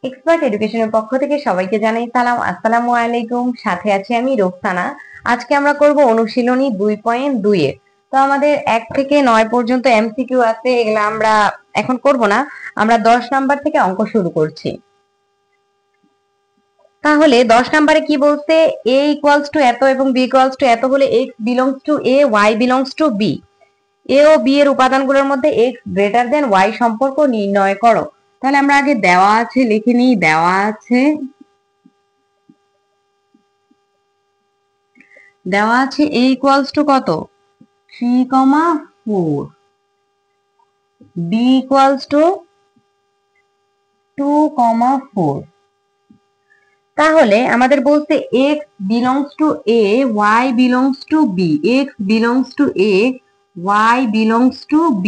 Expert এডুকেশনের পক্ষ থেকে সবাইকে জানাই সালাম, আসসালামু আলাইকুম। সাথে আছি আমি রোকসানা। আজকে আমরা করব অনুশীলনী 2.2 এর। তো আমাদের 1 থেকে 9 পর্যন্ত এমসিকিউ আছে, এগুলা আমরা এখন করব না। আমরা 10 নাম্বার থেকে অঙ্ক শুরু করছি। তাহলে 10 নম্বরে কি বলছে, a ইকুয়ালস টু এত এবং b ইকুয়ালস টু এত হলে x belongs to a, y belongs to b। a ও b এর উপাদানগুলোর মধ্যে x গ্রেটার দেন y সম্পর্ক নির্ণয় করো। তাহলে আমরা আগে দেওয়া আছে লিখে নিই। দেওয়া আছে a ইকুয়ালস টু কত, 3,4, b ইকুয়ালস টু 2,4। তাহলে আমাদের বলছে x belongs to a, y belongs to b, x belongs to a, y belongs to b।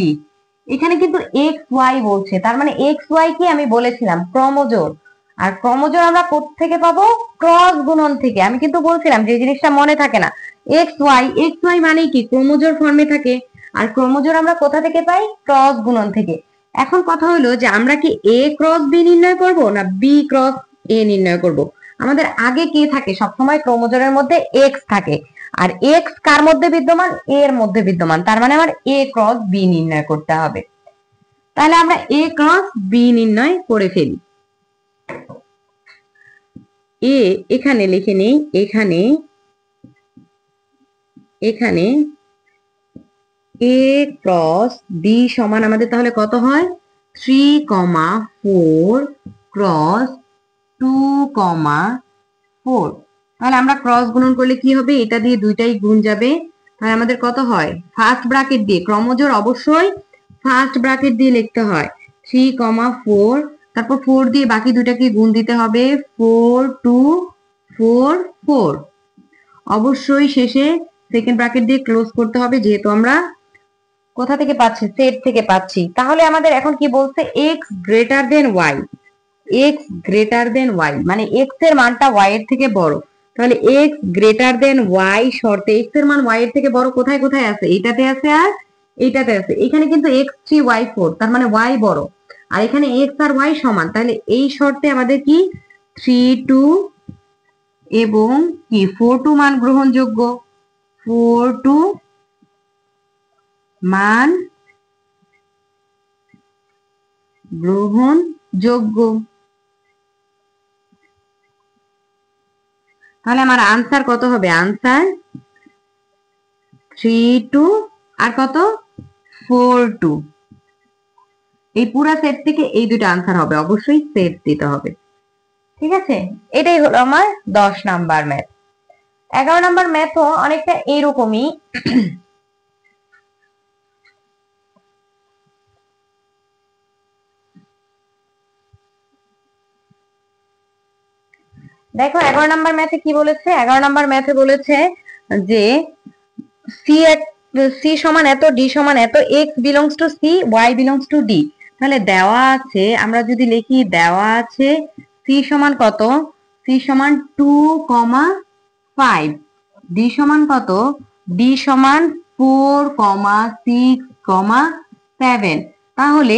এখানে কিন্তু x y বলছে, তার মানে x y কি আমি বলেছিলাম ক্রমজোড়। আর ক্রমজোড় আমরা কোথা থেকে পাবো, ক্রস গুণন থেকে। আমি কিন্তু বলছিলাম যে জিনিসটা মনে থাকে না, x y মানে কি ক্রমজোড় ফর্মে থাকে। আর ক্রমজোড় আমরা কোথা থেকে পাই, ক্রস গুণন থেকে। এখন কথা হলো যে আমরা কি a ক্রস b নির্ণয় করব না b ক্রস a নির্ণয় করব। আমাদের আগে কি থাকে, সবসময় ক্রমজোড়ের মধ্যে x থাকে। আর x কার মধ্যে বিদ্যমান, a এর মধ্যে বিদ্যমান, তার মানে আমার a ক্রস b নির্ণয় করতে হবে। তাহলে আমরা a ক্রস b নির্ণয় করে ফেলি। a এখানে লিখে নেই, এখানে a ক্রস b সমান আমাদের তাহলে কত হয়, 3,4 ক্রস 2,4। তাহলে আমরা ক্রস গুণন করলে কি হবে, এটা দিয়ে দুইটাই গুণ যাবে। তাহলে আমাদের কত হয়, ফার্স্ট ব্র্যাকেট দিয়ে, ক্রমজোড় অবশ্যই ফার্স্ট ব্র্যাকেট দিয়ে লিখতে হয়, 3,4, তারপর 4 দিয়ে বাকি দুটাকে গুণ দিতে হবে, 4 2 4 4। অবশ্যই শেষে সেকেন্ড ব্র্যাকেট দিয়ে ক্লোজ করতে হবে, যেহেতু আমরা কোথা থেকে পাচ্ছি, সেট থেকে পাচ্ছি। তাহলে আমাদের এখন কি বলছে, x greater than y, x greater than y মানে x এর মানটা y এর থেকে বড়। তাহলে x গ্রেটার দেন y শর্তে x এর মান y এর থেকে বড় কোথায় কোথায় আছে, এইটাতে আছে আর এইটাতে আছে। এখানে কিন্তু x3 y4, তার মানে y বড়, আর এখানে x আর y সমান। তাহলে এই শর্তে আমাদের কি 3 2 এবং কি 4 2 মান গ্রহণযোগ্য, 4 2 মান গ্রহণযোগ্য। তাহলে আমার আনসার কত হবে, আনসার 3 2 আর কত 4 2। এই পুরা সেট থেকে এই দুটো আনসার হবে, অবশ্যই সেট দিতে হবে। ঠিক আছে, এটাই হলো আমার 10 নাম্বার ম্যাথ। 11 নাম্বার ম্যাথও অনেকটা এইরকমই। দেখো 11 নাম্বার ম্যাথে কি বলেছে, 11 নাম্বার ম্যাথে বলেছে যে c সমান এত, d সমান এত, x belongs two c, y belongs two d। তাহলে দেওয়া আছে, আমরা যদি লিখি দেওয়া আছে c সমান কত, c সমান 2,5, d সমান কত, d সমান 4,6,7। তাহলে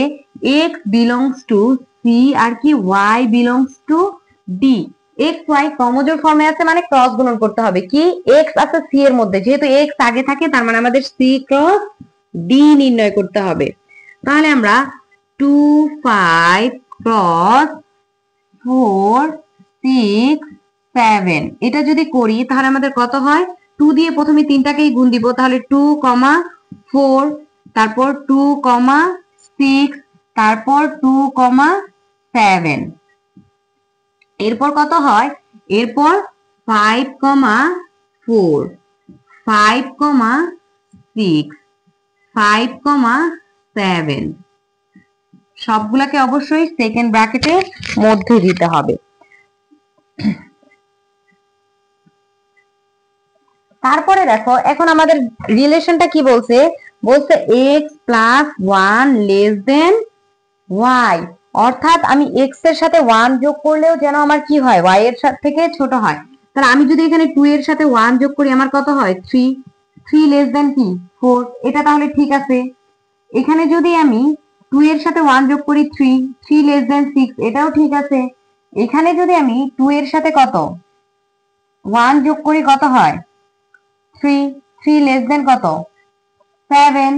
x বিলংস টু c আর কি y belongs two d। x y ক্রমজোড় ফর্মে আছে মানে ক্রস গুণন করতে হবে। কি x আছে c এর মধ্যে, যেহেতু x আগে থাকে তার মানে আমাদের c ক্রস d নির্ণয় করতে হবে। তাহলে আমরা 2 5 ক্রস 4 6 7 এটা যদি করি তাহলে আমাদের কত হয়, 2 দিয়ে প্রথমে তিনটাকেই গুণ দিব, তাহলে 2,4, তারপর 2,6, তারপর 2,7। এরপর কত হয়, এরপর 5,4, 5,6, 5,7। সবগুলাকে অবশ্যই সেকেন্ড ব্র্যাকেটের মধ্যে দিতে হবে। তারপরে দেখো এখন আমাদের রিলেশনটা কি বলছে, বলছে x plus 1 less than y। অর্থাৎ আমি x এর সাথে 1 যোগ করলেও যেন আমার কি হয়, y এর থেকে ছোট হয়। তাহলে আমি যদি এখানে 2 এর সাথে 1 যোগ করি আমার কত হয়, 3, 3 লেস দেন কি 4। এটা তাহলে ঠিক আছে। এখানে যদি আমি 2 এর সাথে 1 যোগ করি 3, 3 লেস দেন 6, এটাও ঠিক আছে। এখানে যদি আমি 2 এর সাথে কত 1 যোগ করি কত হয় 3, 3 লেস দেন কত 7।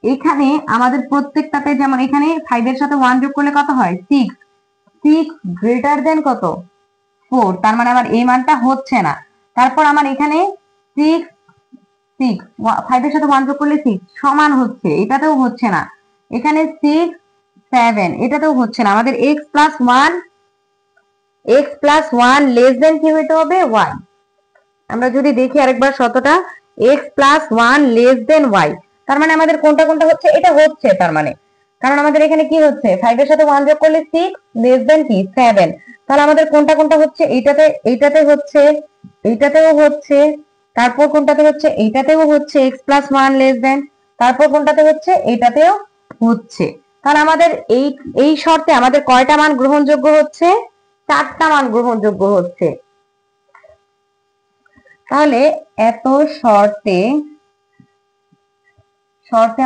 এখানে আমাদের প্রত্যেকটাতে যেমন এখানে 5 এর সাথে 1 যোগ করলে কত হয় 6, 6 গ্রেটার দেন কত 4, তার মানে আমার এই মানটা হচ্ছে না। তারপর আমার এখানে 6, 6 5 এর সাথে 1 যোগ করলে 6 সমান হচ্ছে, এটাতেও হচ্ছে না। এখানে 6, 7 এটাতেও হচ্ছে না। আমাদের x প্লাস 1 লেস দেন কি হইতে হবে y। আমরা যদি দেখি আরেকবার শতটা x plus 1 less than y, তার মানে আমাদের কোনটা কোনটা হচ্ছে, এটা হচ্ছে তার মানে, কারণ আমাদের এখানে কি হচ্ছে 5 এর সাথে 1 যোগ করলে 6 লেস দেন কি 7, তাহলে আমাদের কোনটা কোনটা হচ্ছে, এইটাতে হচ্ছে, এইটাতেও হচ্ছে, তারপর কোনটাতে হচ্ছে, এইটাতেও হচ্ছে x প্লাস 1 লেস দেন, তারপর কোনটাতে হচ্ছে, এইটাতেও হচ্ছে। তাহলে আমাদের এই শর্তে আমাদের কয়টা মান গ্রহণযোগ্য হচ্ছে, 4টা মান গ্রহণযোগ্য হচ্ছে। তাহলে এত শর্তে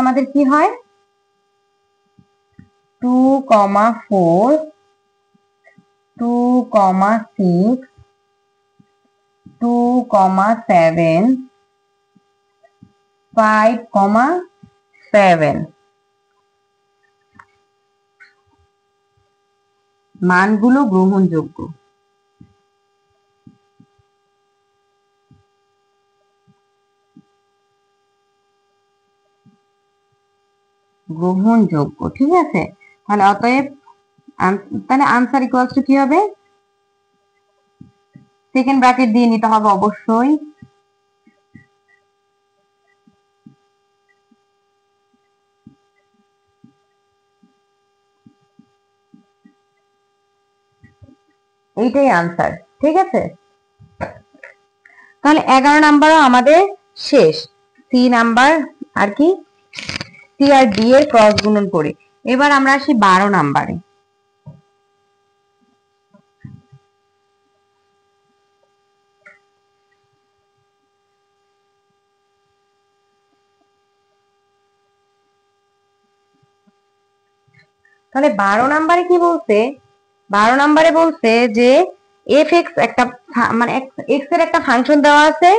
আমাদের কি হয় 2, 4, 2, 6, 2, 7, 5, 7 মানগুলো গ্রহণযোগ্য। গ্রহণযোগ্য, ঠিক আছে। তাহলে অতএব তাহলে আনসার ইকুয়ালস টু কি হবে, সেকেন্ড ব্র্যাকেট দিয়ে নিতে হবে অবশ্যই, এইটাই আনসার, ঠিক আছে। তাহলে 11 নাম্বারও আমাদের শেষ, সি নাম্বার আর কি সি আর ডি এর ক্রস গুণন করে। এবার আমরা আসি 12 নাম্বারে। তাহলে 12 নাম্বারে কি বলছে, 12 নাম্বারে বলছে যে এফ এক্স একটা মানে এক্স এর একটা ফাংশন দেওয়া আছে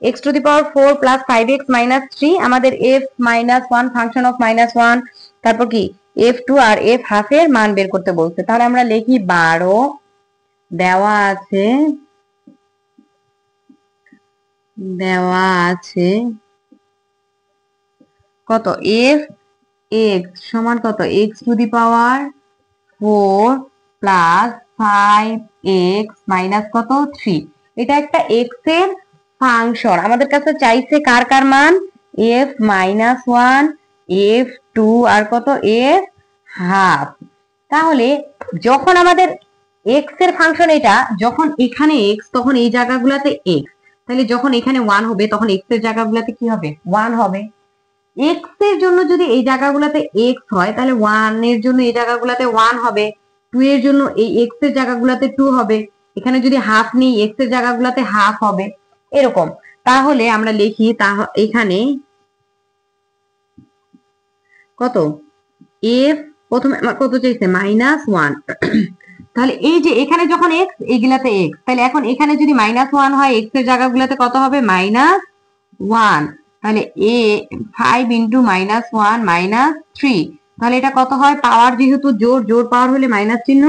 x to the power 4 plus 5x minus 3, আমাদের f minus 1 function of minus 1, তারপর কি f2 আর f হাফ এর মান বের করতে বলছে। তাহলে আমরা লিখি 12 দেওয়া আছে কত f x সমান কত x to the power 4 plus 5x minus কত 3, এটা একটা x এর ফাংশন। আমাদের কাছে চাইছে কার কার মান f মাইনাস 1, f2 আর কত f হাফ। তাহলে যখন আমাদের x এর ফাংশন এটা, যখন এখানে x তখন এই জায়গাগুলোতে x, তাহলে যখন এখানে 1 হবে তখন x এর জায়গাগুলোতে কি হবে 1 হবে। x এর জন্য যদি এই জায়গাগুলোতে x হয় তাহলে 1 এর জন্য এই জায়গাগুলোতে 1 হবে, 2 এর জন্য এই x এর জায়গাগুলোতে 2 হবে, এখানে যদি হাফ নিই x এর জায়গাগুলোতে হাফ হবে, এরকম। তাহলে আমরা লিখি এখানে কত f প্রথমে আমার কত চাইছে -1, তাহলে এই যে এখানে যখন x এইগুলাতে x, তাহলে এখন এখানে যদি -1 হয় x এর জায়গাগুলোতে কত হবে -1, তাহলে a 5 ইন্টু -1 -3, তাহলে এটা কত হয় পাওয়ার যেহেতু জোর পাওয়ার হলে মাইনাস চিহ্ন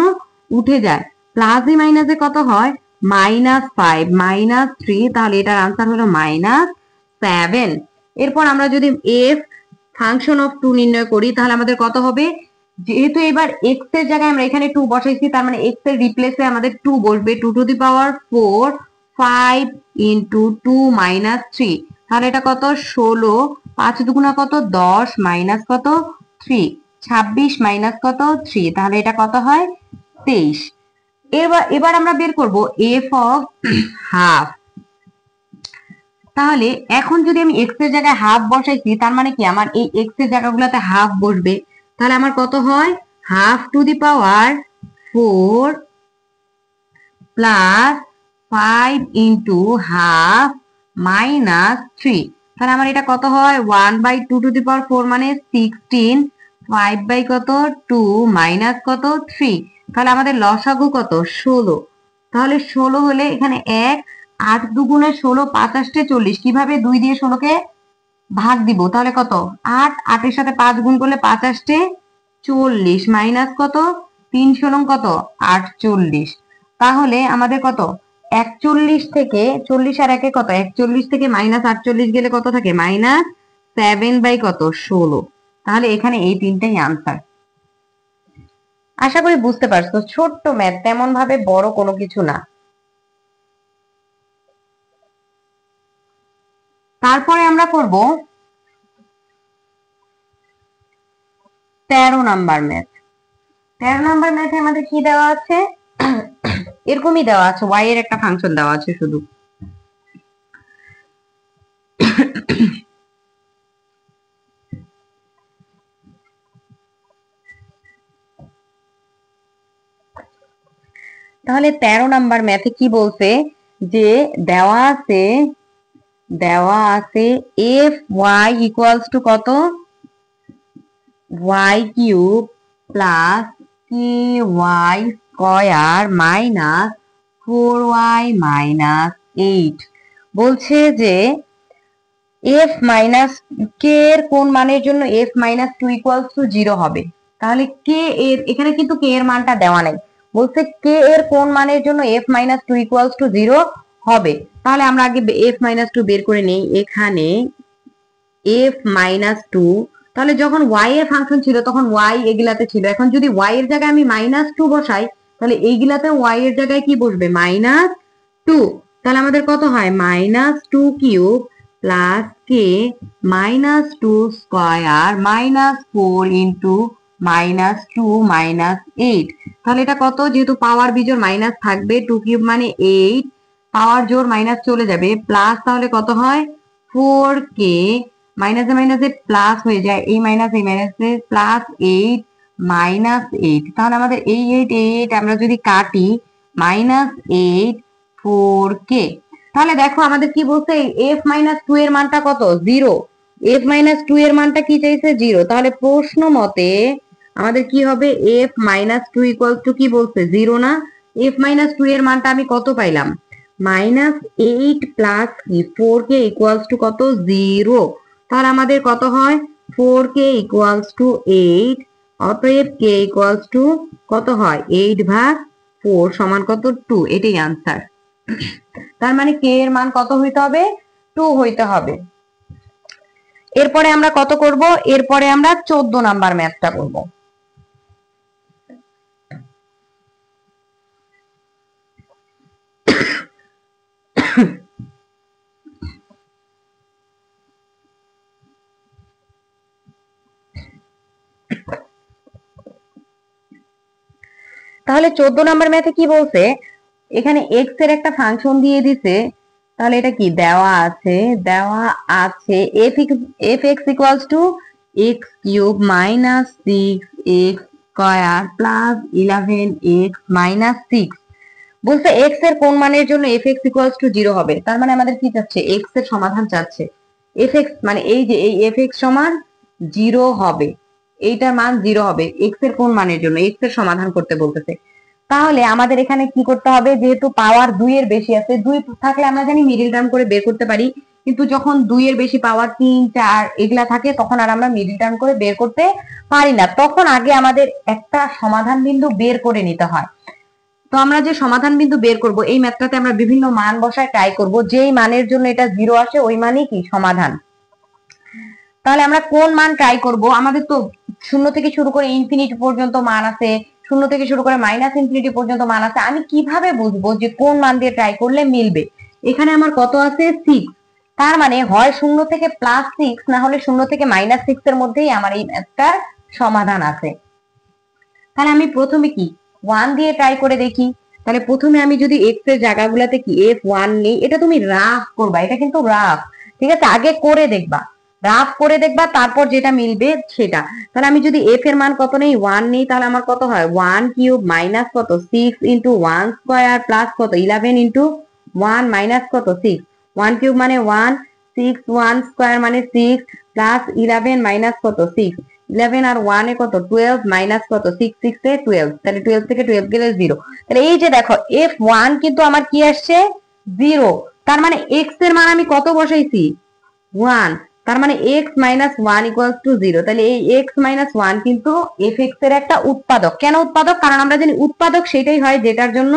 উঠে যায়, প্লাসে মাইনাসে কত হয় -5 -3, তাহলে এটার আনসার হলো -7। এরপর আমরা যদি f ফাংশন অফ 2 নির্ণয় করি তাহলে আমাদের কত হবে, যেহেতু এবার x এর জায়গায় আমরা এখানে 2 বসাইছি তার মানে x এর রিপ্লেসে আমাদের 2 বসবে, 2 to the power 4 5 into 2 minus 3, তাহলে এটা কত 16, 5 দুগুণা কত 10 মাইনাস কত 3, 26 মাইনাস কত 3, তাহলে এটা কত হয় 23। এবার আমরা বের করব f অফ হাফ। তাহলে এখন যদি আমি x এর জায়গায় হাফ বসাইছি তার মানে কি আমার এই x এর জায়গাগুলোতে হাফ বসবে, তাহলে আমার কত হয় have to the power 4 plus 5 into half minus 3, তাহলে আমার এটা কত হয় 1/2 টু দি পাওয়ার 4 মানে 16 5 কত 2 মাইনাস কত 3, তাহলে আমাদের লসাগু কত 16। তাহলে 16 হলে এখানে 1, 8 দুগুণে 16, 5 8 40, কিভাবে 2 দিয়ে 16কে ভাগ দিব, তাহলে কত 8, 8 এর সাথে 5 গুণ করলে 5 8 40, মাইনাস কত 3 16 কত 48। তাহলে আমাদের কত 41 থেকে 40 আর 1 কত 41 থেকে মাইনাস 48 গেলে কত থাকে মাইনাস 7 কত 16। তাহলে এখানে এই তিনটাই আনসার। আশা করি বুঝতে পারছো, ছোট্ট ম্যাথ, তেমন ভাবে বড় কোনো কিছু না। তারপরে আমরা করব 13 নাম্বার ম্যাথ। 13 নাম্বার ম্যাথে আমাদের কি দেওয়া আছে, এরকমই দেওয়া আছে, y এর একটা ফাংশন দেওয়া আছে শুধু। তাহলে 13 নাম্বার ম্যাথে কি বলছে যে দেওয়া আছে এফ ওয়াই ইকুয়ালস টু কত y cube plus K Y square minus 4y minus 8। বলছে যে f মাইনাস কে এর কোন মানের জন্য f মাইনাস 2 ইকুয়ালস টু 0 হবে। তাহলে কে এর, এখানে কিন্তু কে এর মানটা দেওয়া নাই, বলছে কে এর কোন মানের জন্য f মাইনাস 2 ইকুয়ালস টু 0 হবে। তাহলে আমরা আগে f মাইনাস 2 বের করে নেই। এখানে f মাইনাস 2, তাহলে যখন y এর ফাংশন ছিল তখন y এগুলাতে ছিল, এখন যদি y এর জায়গায় আমি মাইনাস 2 বসাই তাহলে এইগুলাতে y এর জায়গায় কি বসবে মাইনাস 2। তাহলে আমাদের কত হয় minus 2 cube plus K minus 2 square minus 4 into minus 2 minus 8। তাহলে এটা কত, যেহেতু পাওয়ার বিজোড় মাইনাস থাকবে, 2 কিউব মানে 8, পাওয়ার জোর মাইনাস চলে যাবে, প্লাস তাহলে কত হয় 4k, মাইনাসে মাইনাসে প্লাস হয়ে যায়, এই মাইনাসে প্লাস 8 মাইনাস 8। তাহলে আমাদের এই 8 আমরা যদি কাটি মাইনাস 8 4k। তাহলে দেখো আমাদের কি বলছে f মাইনাস 2 এর মানটা কত 0, f মাইনাস 2 এর মানটা কি চাইছে 0। তাহলে প্রশ্ন মতে আমাদের কি হবে f মাইনাস 2 ইকুয়ালস টু কি বলছে 0 না, f মাইনাস 2 এর মানটা আমি কত পাইলাম মাইনাস 8 প্লাস কি 4k ইকুয়ালস টু কত 0। তাহলে আমাদের কত হয় 4k ইকুয়ালস টু 8, অতএব k ইকুয়ালস টু কত হয় 8/4 সমান কত 2, এটাই আনসার। তার মানে k এর মান কত হইতে হবে 2 হইতে হবে। এরপরে আমরা কত করব, এরপরে আমরা 14 নাম্বার ম্যাথটা করব। তাহলে 14 নাম্বার ম্যাথে কি বলছে, এখানে x এর একটা ফাংশন দিয়ে দিছে, তাহলে এটা কি দেওয়া আছে fx equals to x cube minus 6x square plus 11x minus 6। বলছে x এর কোন মানের জন্য fx ইকুয়ালস টু 0 হবে। তার মানে আমাদের কি চাচ্ছে x এর সমাধান চাচ্ছে, fx মানে এই যে এই fx সমান 0 হবে, এইটার মান 0 হবে x এর কোন মানের জন্য, x এর সমাধান করতে বলতেছে। তাহলে আমাদের এখানে কি করতে হবে, যেহেতু পাওয়ার 2 এর বেশি আছে, 2 থাকলে আমরা জানি মিডল টার্ম করে বের করতে পারি, কিন্তু যখন 2 এর বেশি পাওয়ার 3 4 এগুলা থাকে তখন আর আমরা মিডল টার্ম করে বের করতে পারি না, তখন আগে আমাদের একটা সমাধান বিন্দু বের করে নিতে হয়। তো আমরা যে সমাধান বিন্দু বের করব, এই ম্যাথটাতে আমরা বিভিন্ন মান বসায় ট্রাই করব, যেই মানের জন্য এটা 0 আসে ওই মানই কি সমাধান। তাহলে আমরা কোন মান ট্রাই করব, আমাদের তো 0 থেকে শুরু করে ইনফিনিটি পর্যন্ত মান আছে, 0 থেকে শুরু করে মাইনাস ইনফিনিটি পর্যন্ত মান আছে, আমি কিভাবে বুঝবো যে কোন মান দিয়ে ট্রাই করলে মিলবে। এখানে আমার কত আছে 6, তার মানে হয় 0 থেকে প্লাস 6 না হলে 0 থেকে মাইনাস 6 এর মধ্যেই আমার এই ম্যাথটার সমাধান আছে। তাহলে আমি প্রথমে কি 1 দিয়ে ট্রাই করে দেখি। তাহলে প্রথমে আমি যদি x এর জায়গাগুলোতে কি f1 নেই, এটা তুমি রাফ করবা, এটা কিন্তু রাফ, ঠিক আছে, আগে করে দেখবা, রাফ করে দেখবা, তারপর যেটা মিলবে সেটা। তাহলে আমি যদি f এর মান কত নেই 1 নেই, তাহলে আমার কত হয় 1 কিউব মাইনাস কত 6 ইন্টু 1 স্কয়ার প্লাস কত 11 ইন্টু 1 মাইনাস কত 6, 1 কিউব মানে 1, 6 1 স্কয়ার মানে 6 প্লাস 11 মাইনাস কত 6, 11 আর 1 এ কত 12 মাইনাস কত 6 6 এ 12, তাহলে 12 থেকে 12 গেলে 0। তাহলে এই যে দেখো f1 কিন্তু আমার কি আসছে 0, তার মানে x এর মান আমি কত বসাইছি 1, তার মানে x মাইনাস 1 ইকুয়ালস টু 0। তাহলে এই x মাইনাস 1 কিন্তু fx এর একটা উৎপাদক। কেন উৎপাদক? কারণ আমরা জানি উৎপাদক সেটাই হয় যেটার জন্য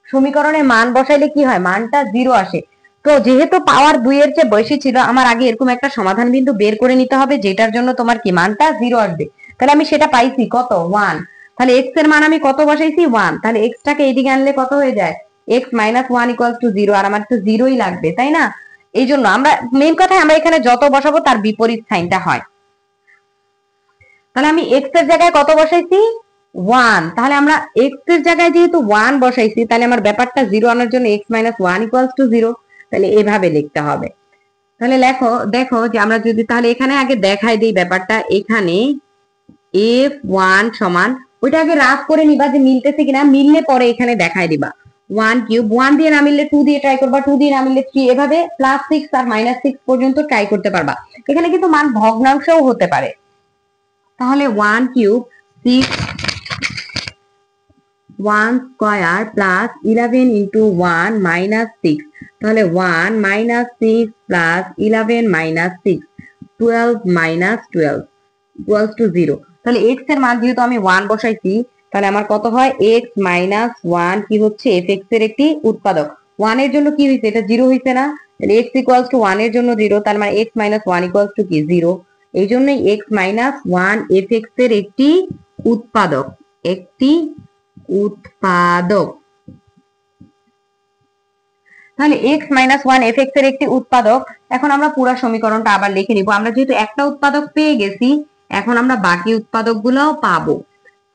সমীকরণে মান বসাইলে কি হয়, মানটা 0 আসে। তো যেহেতু পাওয়ার 2 এর চেয়ে বেশি ছিল, আমার আগে এরকম একটা সমাধান বিন্দু বের করে নিতে হবে যেটার জন্য তোমার কি মানটা 0 আসবে। তাহলে আমি সেটা পাইছি কত 1, তাহলে x এর মান আমি কত বসাইছি 1, তাহলে x টাকে এইদিকে আনলে কত হয়ে যায় x মাইনাস 1 ইকুয়ালস টু 0, আর আমার তো 0ই লাগবে তাই না। এই জন্য আমরা মেইন কথা আমরা এখানে যত বসাবো তার বিপরীত সাইনটা হয়। তাহলে আমি x এর জায়গায় কত বসাইছি 1, তাহলে আমরা x এর জায়গায় যেহেতু 1 বসাইছি তাহলে আমার ব্যাপারটা 0 আনার জন্য x মাইনাস 1 ইকুয়ালস টু 0, তাহলে এভাবে লিখতে হবে। তাহলে দেখো যে আমরা যদি তাহলে এখানে আগে দেখাই দিই ব্যাপারটা, এখানে f1 সমান ওইটা আগে রাফ করে নিবা যে মিলতেছে কিনা, মিললে পরে এখানে দেখাই দিবা 1 কিউব, 1 দিয়ে না মিললে 2 দিয়ে ট্রাই করবা, 2 দিয়ে না মিললে 3, এভাবে প্লাস 6 আর মাইনাস 6 পর্যন্ত ট্রাই করতে পারবা। এখানে কিন্তু মান ভগ্নাংশও হতে পারে। তাহলে 1 cube 6 1 square plus 11 into 1 minus 6, তাহলে 1 minus 6 plus 11 minus 6 12 minus 12 equals to 0। তাহলে x এর মান যেহেতু আমি 1 বসাইছি তাহলে আমার কত হয় x মাইনাস 1 কি হচ্ছে fx এর একটি উৎপাদক। 1 এর জন্য কি হইছে, এটা 0 হইছে না, তাহলে x ইকুয়ালস টু 1 এর জন্য 0, তার মানে x মাইনাস 1 ইকুয়ালস টু কি 0। এই জন্যই x মাইনাস 1 fx এর একটি উৎপাদক, একটি উৎপাদক। তাহলে x মাইনাস 1 fx এর একটি উৎপাদক। এখন আমরা পুরো সমীকরণটা আবার লিখে নিব। আমরা যেহেতু একটা উৎপাদক পেয়ে গেছি, এখন আমরা বাকি উৎপাদক গুলাও পাবো।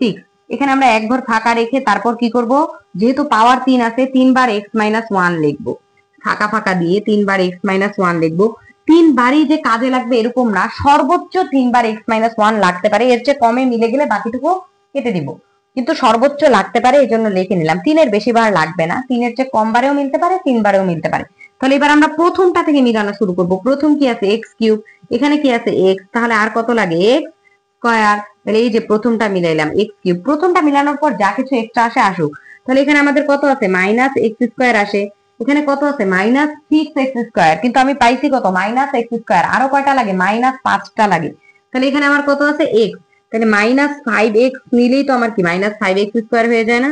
6, এখানে আমরা এক ঘর ফাঁকা রেখে তারপর কি করব, যেহেতু পাওয়ার 3 আছে 3 বার x মাইনাস 1 লিখবো, ফাঁকা ফাঁকা দিয়ে 3 বার x মাইনাস 1 লিখবো। 3 বারই যে কাজে লাগবে এরকম না, সর্বোচ্চ 3 বার x মাইনাস 1 লাগতে পারে, এর চেয়ে কমে মিলে গেলে বাকিটুকু কেটে দিব, কিন্তু সর্বোচ্চ লাগতে পারে এই জন্য লিখে নিলাম। 3 এর বেশি বার লাগবে না, 3 এর চেয়ে কম বারেও মিলতে পারে, 3 বারেও মিলতে পারে। তাহলে এবার আমরা প্রথমটা থেকে মিলানো শুরু করব। প্রথম কি আছে x কিউব, এখানে কি আছে x, তাহলে আর কত লাগে x স্কয়ার। তাহলে এই যে প্রথমটা মিলাইলাম x কিউব, প্রথমটা মিলানোর পর যা কিছু এক্সট্রা আসে আসুক। তাহলে এখানে আমাদের কত আছে মাইনাস এক্স স্কয়ার আসে, এখানে কত আছে মাইনাস 6x স্কয়ার, কিন্তু আমি পাইছি কত মাইনাস x স্কয়ার, আরো কয়টা লাগে মাইনাস 5টা লাগে। তাহলে এখানে আমার কত আছে x, তাহলে মাইনাস 5x নিলেই তো আমার কি মাইনাস 5x স্কয়ার হয়ে যায় না,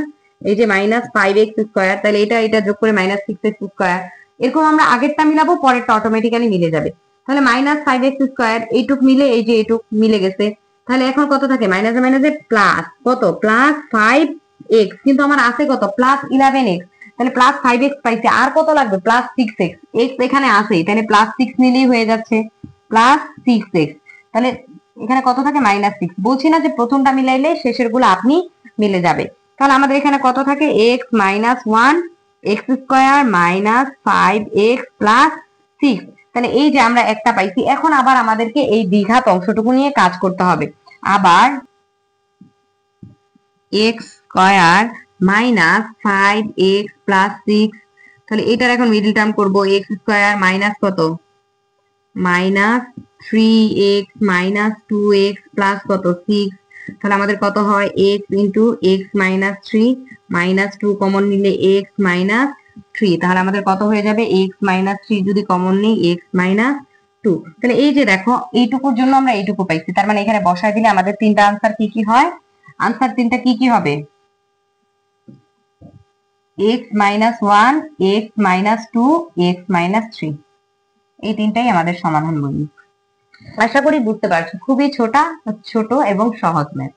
এই যে মাইনাস 5x স্কয়ার, তাহলে এটা যোগ করে মাইনাস 6x স্কয়ার। এরকম আমরা আগেরটা মিলাবো, পরেরটা অটোমেটিক্যালি মিলে যাবে। তাহলে মাইনাস 5x স্কয়ার এইটুক মিলে এই যে এইটুক মিলে গেছে। তাহলে এখন কত থাকে মাইনাসে মাইনাসে প্লাস কত প্লাস 5x, কিন্তু আমার আছে কত প্লাস 11x, তাহলে প্লাস 5x পাইছে, আর কত লাগবে প্লাস 6x, x এখানে আছেই, তাহলে প্লাস 6 নিলেই হয়ে যাচ্ছে প্লাস 6x। তাহলে এখানে কত থাকে মাইনাস 6, বলছি না যে প্রথমটা মিলাইলে শেষের গুলো আপনি মিলে যাবে। তাহলে আমাদের এখানে কত থাকে x minus 1 x square minus 5x plus 6। তাহলে এই যে আমরা একটা পাইছি, এখন আবার আমাদেরকে এই দ্বিঘাত অংশটুকু নিয়ে কাজ করতে হবে। আবার x square minus 5x plus 6, তাহলে এটার এখন মিডল টার্ম করব, x স্কয়ার মাইনাস কত minus 3x minus 2x plus কত 6, তাহলে আমাদের কত হয় x into x minus 3 minus 2 common নিলে x মাইনাস 3, তাহলে আমাদের কত হয়ে যাবে x মাইনাস 3 যদি কমন নেই x মাইনাস 2। তাহলে এই যে দেখো এইটুকুর জন্য আমরা এইটুকু পাইছি, তার মানে এখানে বসায় দিলে আমাদের তিনটা আনসার কি কি হয়, আনসার তিনটা কি কি হবে x minus 1 x minus 2 x minus 3, এই তিনটাই আমাদের সমাধান বলি। আশা করি বুঝতে পারছো, খুবই ছোট এবং সহজ ম্যাথ।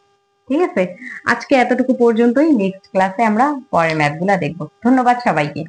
ঠিক আছে, আজকে এতটুকু পর্যন্তই, নেক্সট ক্লাসে আমরা পরের ম্যাথগুলা দেখবো। ধন্যবাদ সবাইকে।